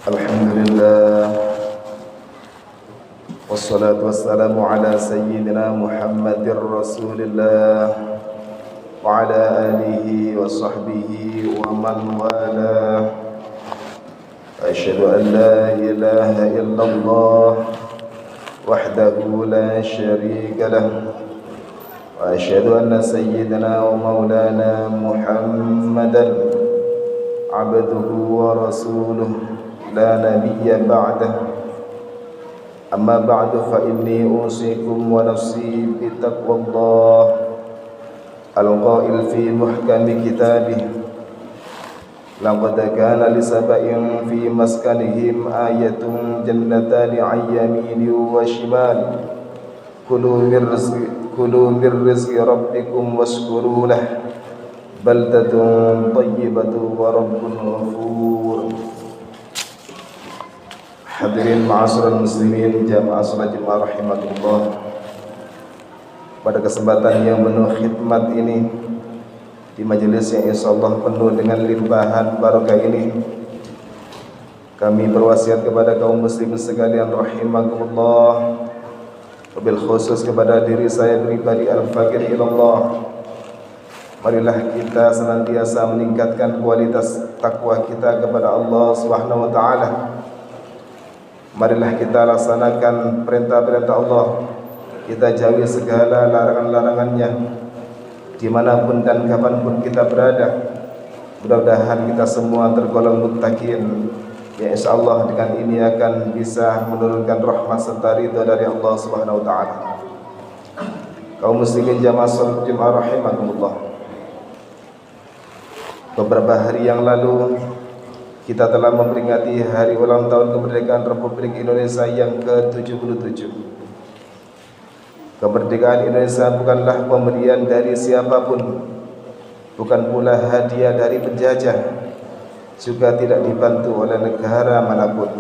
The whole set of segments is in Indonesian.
Alhamdulillah, wassalatu wassalamu ala sayyidina Muhammadir Rasulillah wa ala alihi wa sahbihi wa man wala. Asyhadu an la ilaha illallah wahdahu la syarika lah, wa asyhadu anna sayyidina wa maulana Muhammadan abduhu wa rasuluh la nabiyya ba'dah. Amma ba'du fa inni usikum wa nafsi bi taqwallah al-qail fi muhkami kitabih. Laqad kana li sab'in fi maskanihim ayatun jannatani 'an yamini wa shimal kulu min rizqi rabbikum washkuru lahu baldatun tayyibatun wa rabbun ghafur. Hadirin ma'asyiral muslimin jamaah salat Jumat rahimakumullah. Pada kesempatan yang penuh khidmat ini, di majelis yang insyaallah penuh dengan limpahan barokah ini, kami berwasiat kepada kaum muslimin sekalian rahimakumullah, wabil khusus kepada diri saya pribadi al-faqir ilallah. Marilah kita senantiasa meningkatkan kualitas takwa kita kepada Allah Subhanahu wa taala. Marilah kita laksanakan perintah-perintah Allah, kita jauhi segala larangan-larangannya dimanapun dan kapanpun kita berada. Mudah-mudahan kita semua tergolong muttaqin, ya insyaallah dengan ini akan bisa menurunkan rahmat serta ridha dari Allah Subhanahu wa taala. Kaum muslimin jamaah salat Jumat rahimakumullah. Beberapa hari yang lalu kita telah memperingati hari ulang tahun kemerdekaan Republik Indonesia yang ke-77. Kemerdekaan Indonesia bukanlah pemberian dari siapapun, bukan pula hadiah dari penjajah, juga tidak dibantu oleh negara manapun.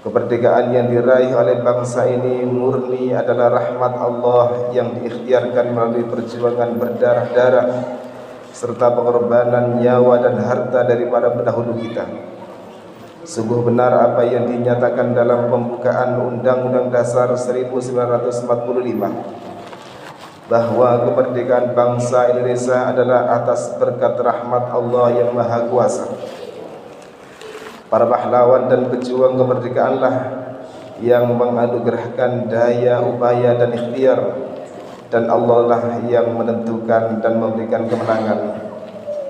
Kemerdekaan yang diraih oleh bangsa ini murni adalah rahmat Allah yang diikhtiarkan melalui perjuangan berdarah-darah serta pengorbanan nyawa dan harta dari para pendahulu kita. Sungguh benar apa yang dinyatakan dalam pembukaan Undang-Undang Dasar 1945, bahwa kemerdekaan bangsa Indonesia adalah atas berkat rahmat Allah yang Maha Kuasa. Para pahlawan dan pejuang kemerdekaanlah yang menganugerahkan daya, upaya dan ikhtiar, dan Allah lah yang menentukan dan memberikan kemenangan.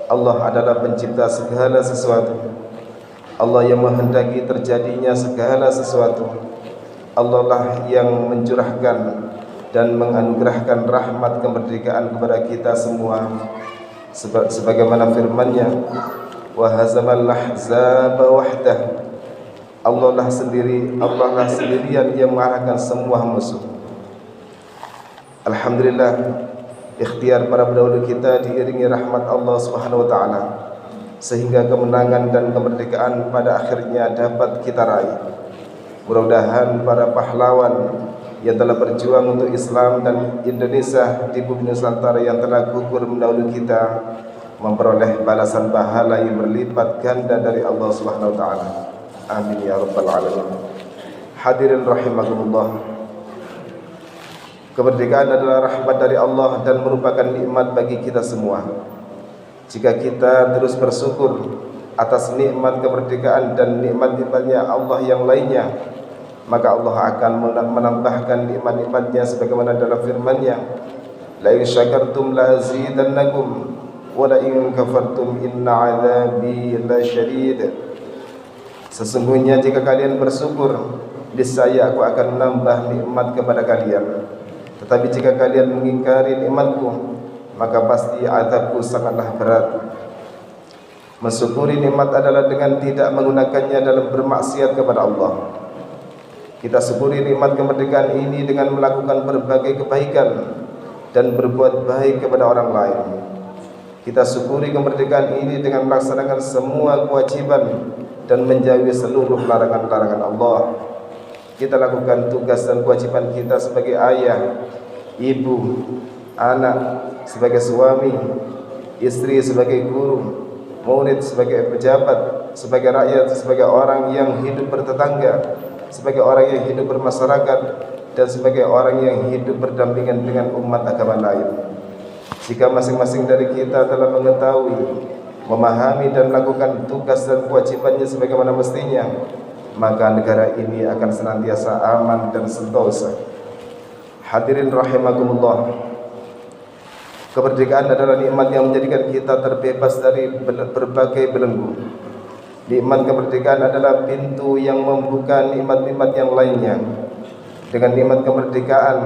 Allah adalah pencipta segala sesuatu. Allah yang menghendaki terjadinya segala sesuatu. Allah lah yang mencurahkan dan menganugerahkan rahmat kemerdekaan kepada kita semua, sebagaimana firman-Nya, wa hazamal ahzaba wahdah. Allah lah sendirian yang mengalahkan semua musuh. Alhamdulillah, ikhtiar para pendahulu kita diiringi rahmat Allah Subhanahu wa taala, sehingga kemenangan dan kemerdekaan pada akhirnya dapat kita raih. Mudah-mudahan para pahlawan yang telah berjuang untuk Islam dan Indonesia di bumi Nusantara yang telah gugur mendahului kita memperoleh balasan pahala yang berlipat ganda dari Allah Subhanahu wa taala. Amin ya rabbal alamin. Hadirin rahimakumullah. Kemerdekaan adalah rahmat dari Allah dan merupakan nikmat bagi kita semua. Jika kita terus bersyukur atas nikmat kemerdekaan dan nikmat-nikmatnya Allah yang lainnya, maka Allah akan menambahkan nikmat-nikmatnya sebagaimana dalam firman-Nya, la in syakartum la azidannakum wa la in kafartum inna 'adzabi lasyadid. Sesungguhnya jika kalian bersyukur, niscaya aku akan menambah nikmat kepada kalian. Tetapi jika kalian mengingkari nikmatku, maka pasti azabku sangatlah berat. Mensyukuri nikmat adalah dengan tidak menggunakannya dalam bermaksiat kepada Allah. Kita syukuri nikmat kemerdekaan ini dengan melakukan berbagai kebaikan dan berbuat baik kepada orang lain. Kita syukuri kemerdekaan ini dengan melaksanakan semua kewajiban dan menjauhi seluruh larangan-larangan Allah. Kita lakukan tugas dan kewajiban kita sebagai ayah, ibu, anak, sebagai suami, istri, sebagai guru, murid, sebagai pejabat, sebagai rakyat, sebagai orang yang hidup bertetangga, sebagai orang yang hidup bermasyarakat, dan sebagai orang yang hidup berdampingan dengan umat agama lain. Jika masing-masing dari kita telah mengetahui, memahami dan melakukan tugas dan kewajibannya sebagaimana mestinya, maka negara ini akan senantiasa aman dan sentosa. Hadirin rahimakumullah, kemerdekaan adalah nikmat yang menjadikan kita terbebas dari berbagai belenggu. Nikmat kemerdekaan adalah pintu yang membuka nikmat-nikmat yang lainnya. Dengan nikmat kemerdekaan,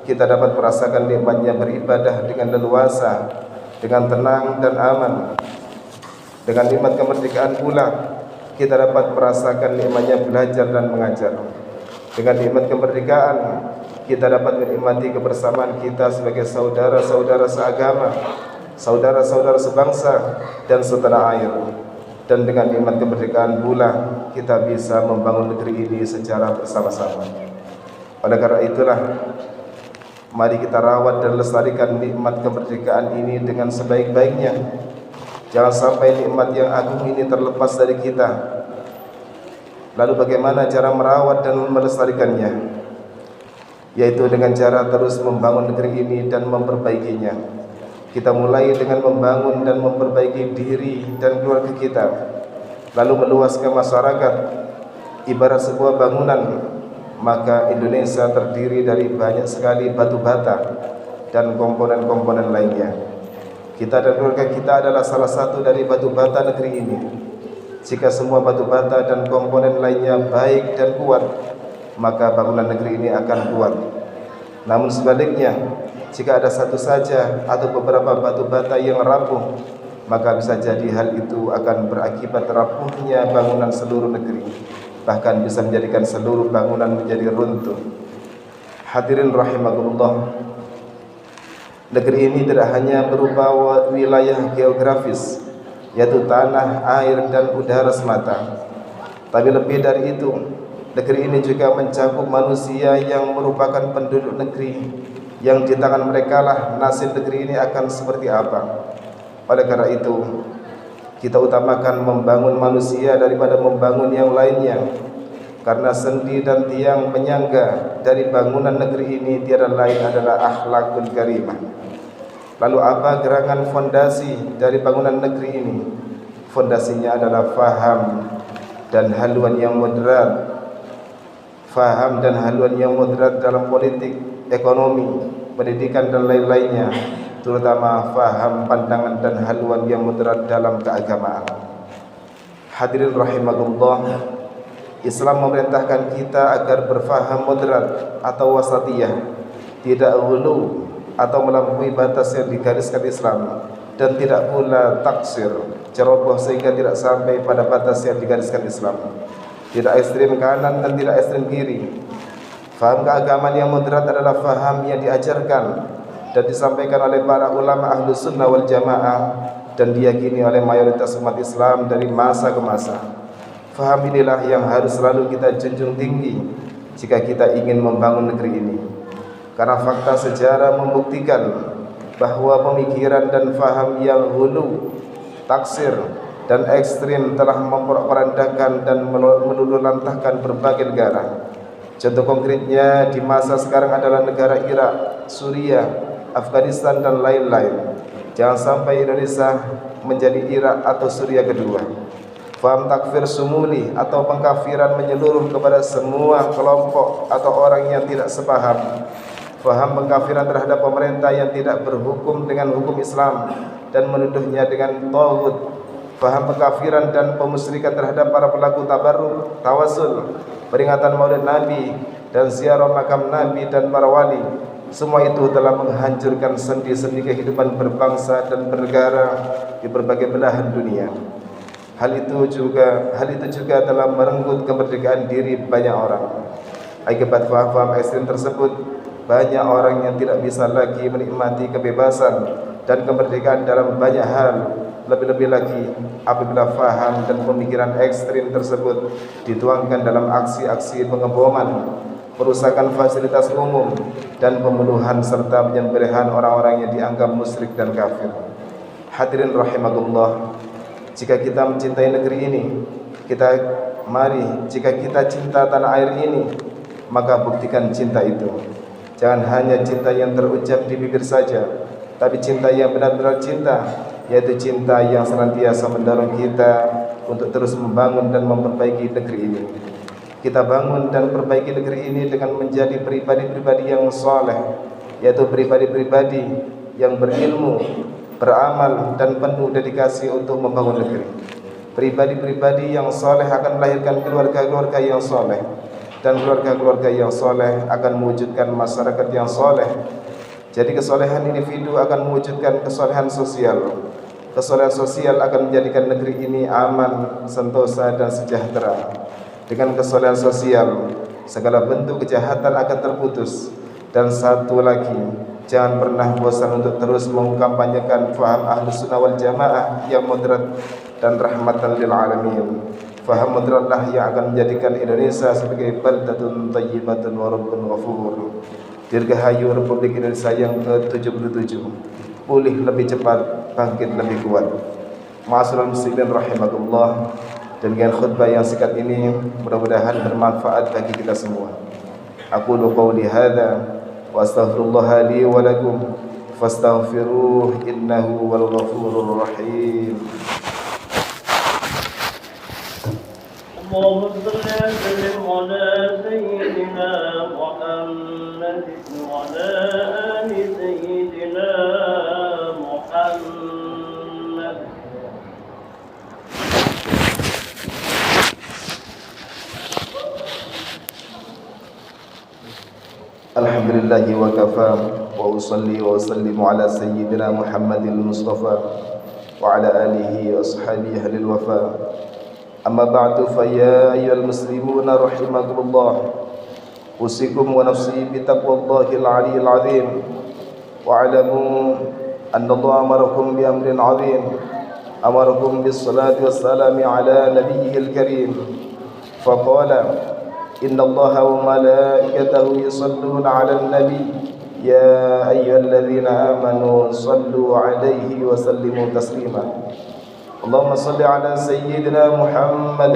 kita dapat merasakan nikmatnya beribadah dengan leluasa, dengan tenang dan aman. Dengan nikmat kemerdekaan pula, kita dapat merasakan nikmatnya belajar dan mengajar. Dengan nikmat kemerdekaan, kita dapat menikmati kebersamaan kita sebagai saudara-saudara seagama, saudara-saudara sebangsa dan setanah air. Dan dengan nikmat kemerdekaan pula, kita bisa membangun negeri ini secara bersama-sama. Oleh karena itulah, mari kita rawat dan lestarikan nikmat kemerdekaan ini dengan sebaik-baiknya. Jangan sampai nikmat yang agung ini terlepas dari kita. Lalu bagaimana cara merawat dan melestarikannya? Yaitu dengan cara terus membangun negeri ini dan memperbaikinya. Kita mulai dengan membangun dan memperbaiki diri dan keluarga kita, lalu meluas ke masyarakat. Ibarat sebuah bangunan, maka Indonesia terdiri dari banyak sekali batu bata dan komponen-komponen lainnya. Kita dan keluarga kita adalah salah satu dari batu bata negeri ini. Jika semua batu bata dan komponen lainnya baik dan kuat, maka bangunan negeri ini akan kuat. Namun sebaliknya, jika ada satu saja atau beberapa batu bata yang rapuh, maka bisa jadi hal itu akan berakibat rapuhnya bangunan seluruh negeri, bahkan bisa menjadikan seluruh bangunan menjadi runtuh. Hadirin rahimakumullah, negeri ini tidak hanya berupa wilayah geografis, yaitu tanah, air, dan udara semata, tapi lebih dari itu, negeri ini juga mencakup manusia yang merupakan penduduk negeri, yang di tangan mereka lah nasib negeri ini akan seperti apa. Oleh karena itu, kita utamakan membangun manusia daripada membangun yang lainnya, karena sendi dan tiang penyangga dari bangunan negeri ini tiada lain adalah akhlakul karimah. Lalu apa gerangan fondasi dari bangunan negeri ini? Fondasinya adalah faham dan haluan yang moderat. Faham dan haluan yang moderat dalam politik, ekonomi, pendidikan dan lain-lainnya, terutama faham, pandangan dan haluan yang moderat dalam keagamaan. Hadirin rahimakumullah, Islam memerintahkan kita agar berfaham moderat atau wasatiyah, tidak ghulu atau melampaui batas yang digariskan Islam, dan tidak pula taksir, ceroboh sehingga tidak sampai pada batas yang digariskan Islam. Tidak ekstrem kanan dan tidak ekstrem kiri. Faham keagamaan yang moderat adalah faham yang diajarkan dan disampaikan oleh para ulama ahlu sunnah wal jamaah dan diyakini oleh mayoritas umat Islam dari masa ke masa. Faham inilah yang harus selalu kita junjung tinggi jika kita ingin membangun negeri ini. Karena fakta sejarah membuktikan bahwa pemikiran dan faham yang hulu, taksir, dan ekstrim telah memporak-porandakan dan meluluhlantahkan berbagai negara. Contoh konkretnya di masa sekarang adalah negara Irak, Suriah, Afghanistan dan lain-lain. Jangan sampai Indonesia menjadi Irak atau Suriah kedua. Faham takfir sumuli atau pengkafiran menyeluruh kepada semua kelompok atau orang yang tidak sepaham. Faham pengkafiran terhadap pemerintah yang tidak berhukum dengan hukum Islam dan menuduhnya dengan tauhid. Faham pengkafiran dan pemusyrikan terhadap para pelaku tabarruk, tawasul, peringatan Maulid Nabi dan ziarah makam Nabi dan para wali. Semua itu telah menghancurkan sendi-sendi kehidupan berbangsa dan bernegara di berbagai belahan dunia. Hal itu juga telah merenggut kemerdekaan diri banyak orang. Akibat faham-faham ekstrim tersebut, banyak orang yang tidak bisa lagi menikmati kebebasan dan kemerdekaan dalam banyak hal. Lebih-lebih lagi apabila faham dan pemikiran ekstrim tersebut dituangkan dalam aksi-aksi pengeboman, perusakan fasilitas umum, dan pembunuhan serta penyembelihan orang-orang yang dianggap musyrik dan kafir. Hadirin rahimakumullah, Jika kita mencintai negeri ini, jika kita cinta tanah air ini, maka buktikan cinta itu. Jangan hanya cinta yang terucap di bibir saja, tapi cinta yang benar-benar cinta, yaitu cinta yang senantiasa mendorong kita untuk terus membangun dan memperbaiki negeri ini. Kita bangun dan perbaiki negeri ini dengan menjadi pribadi-pribadi yang saleh, yaitu pribadi-pribadi yang berilmu, beramal, dan penuh dedikasi untuk membangun negeri. Pribadi-pribadi yang saleh akan melahirkan keluarga-keluarga yang saleh, dan keluarga-keluarga yang soleh akan mewujudkan masyarakat yang soleh. Jadi kesolehan individu akan mewujudkan kesolehan sosial. Kesolehan sosial akan menjadikan negeri ini aman, sentosa, dan sejahtera. Dengan kesolehan sosial, segala bentuk kejahatan akan terputus. Dan satu lagi, jangan pernah bosan untuk terus mengkampanyekan faham Ahlus Sunnah wal Jamaah yang moderat dan rahmatan lil alamin. Faham moderatlah yang akan menjadikan Indonesia sebagai baldatun thayyibatun wa rabbun ghafur. Dirgahayu Republik Indonesia yang ke-77, pulih lebih cepat, bangkit lebih kuat. Ma'asyiral muslimin rahimakumullah. Dengan khutbah yang singkat ini mudah-mudahan bermanfaat bagi kita semua. Aqulu qawli hadza wa astaghfirullah li wa lakum fastaghfiruh innahu wal ghafurur rahim. اللهم صل وسلم على سيدنا محمد وعلى آل سيدنا محمد. Alhamdulillah wa kafa wa usalli wa usallimu ala sayyidina Muhammadil Mustafa wa ala alihi wa ashabihi ahlil wafa. Amma ba'du fa ya ayyuhal muslimuna rahimakumullah. Usikum wa nafsi bi taqwallahil aliyyil azim. Wa alamu anna Allah amarakum bi amrin azim. Amarakum bis salati was salami ala nabiyyil karim. Faqala inna Allah wa malaikatahu yusalluna ala an-nabi. Ya ayyuhalladzina amanu sallu alaihi wa sallimu taslima. اللهم صل على سيدنا محمد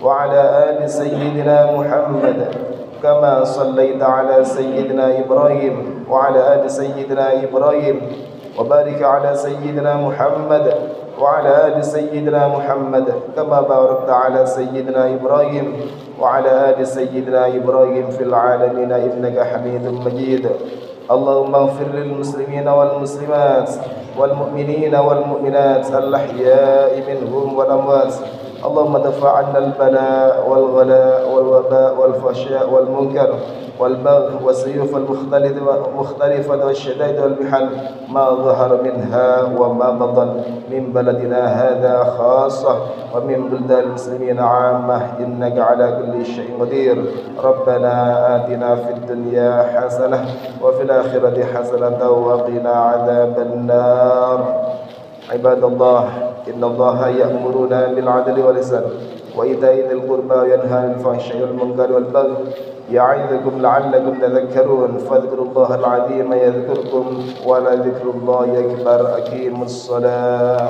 وعلى آل سيدنا محمد كما صليت على سيدنا إبراهيم وعلى آل سيدنا إبراهيم وبارك على سيدنا محمد وعلى آل سيدنا محمد كما باركت على سيدنا إبراهيم وعلى آل سيدنا إبراهيم في العالمين إنك حميد مجيد. اللهم اغفر للمسلمين والمسلمات والمؤمنين والمؤمنات الأحياء منهم والأموات. اللهم دفع عنا البلاء والغلاء والوباء والفحشاء والمنكر والبغي والسيوف المختلفة والشدائد والمحن ما ظهر منها وما بطن من بلدنا هذا خاصة ومن بلدان المسلمين عامة إنك على كل شيء قدير. ربنا آتنا في الدنيا حسنة وفي الآخرة حسنة وقنا عذاب النار. عباد الله إن الله يأمرنا بالعدل والإحسان وإيتاء ذي القربى وينهى عن الفحشاء والمنكر والبغي يعظكم لعلكم تذكرون. فاذكروا الله العظيم يذكركم ولذكر الله أكبر. أقيموا الصلاة.